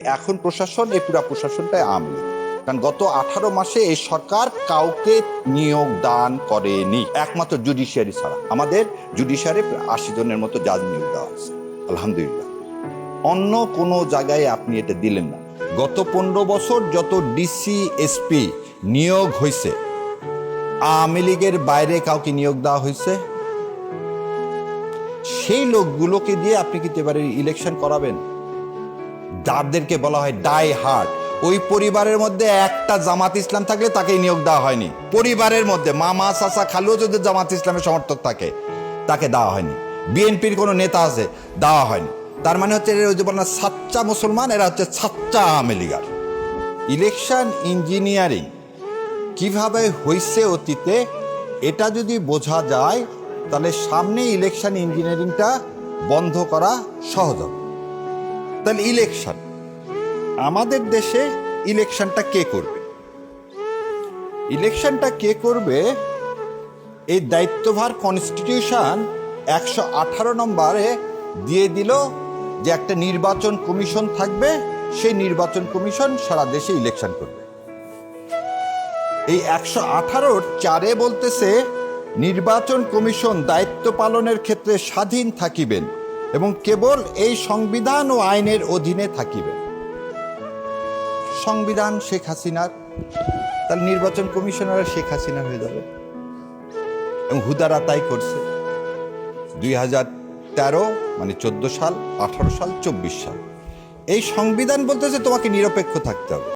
এখন প্রশাসন, এই পুরা প্রশাসনটাই আওয়ামী লীগ। কারণ গত 18 মাসে এই সরকার কাউকে নিয়োগ দান করেনি, একমাত্র জুডিশিয়ারি ছাড়া। আমাদের জুডিশিয়ারি 80 জনের মতো জাজ নিয়োগ দেওয়া হয়েছে, আলহামদুলিল্লাহ। অন্য কোনো জায়গায় আপনি এটা দিলেন না। গত 15 বছর যত ডিসি এসপি নিয়োগ হয়েছে, আওয়ামী লীগের বাইরে কাউকে নিয়োগ দেওয়া হয়েছে? সেই লোকগুলোকে দিয়ে আপনি কি এবারে ইলেকশন করাবেন? যাদেরকে বলা হয় ডাই হার্ড, ওই পরিবারের মধ্যে একটা জামাত ইসলাম থাকলে তাকে নিয়োগ দেওয়া হয়নি। পরিবারের মধ্যে মামা চাচা খালুও যদি জামাত ইসলামের সমর্থক থাকে, তাকে দেওয়া হয়নি। বিএনপির কোনো নেতা আছে, দেওয়া হয়নি। তার মানে হচ্ছে ওই যে বলেন সাচ্চা মুসলমান, এরা হচ্ছে সাচ্চা আওয়ামী লীগার। ইলেকশন ইঞ্জিনিয়ারিং কিভাবে হয়েছে অতীতে, এটা যদি বোঝা যায় তাহলে সামনে ইলেকশন ইঞ্জিনিয়ারিংটা বন্ধ করা সহজ হবে। তাহলে ইলেকশন, আমাদের দেশে ইলেকশনটা কে করবে? ইলেকশনটা কে করবে এই দায়িত্বভার কনস্টিটিউশন 118 নম্বরে দিয়ে দিল যে একটা নির্বাচন কমিশন থাকবে, সেই নির্বাচন কমিশন সারা দেশে ইলেকশন করবে। এই 118(4) বলতেছে নির্বাচন কমিশন দায়িত্ব পালনের ক্ষেত্রে স্বাধীন থাকিবেন এবং কেবল এই সংবিধান ও আইনের অধীনে থাকিবেন। সংবিধান শেখ হাসিনার, তাহলে নির্বাচন কমিশনার শেখ হাসিনা হয়ে যাবে। এবং হুদারা তাই করছে। 2013 মানে 14 সাল, 18 সাল, 24 সাল। এই সংবিধান বলতেছে তোমাকে নিরপেক্ষ থাকতে হবে।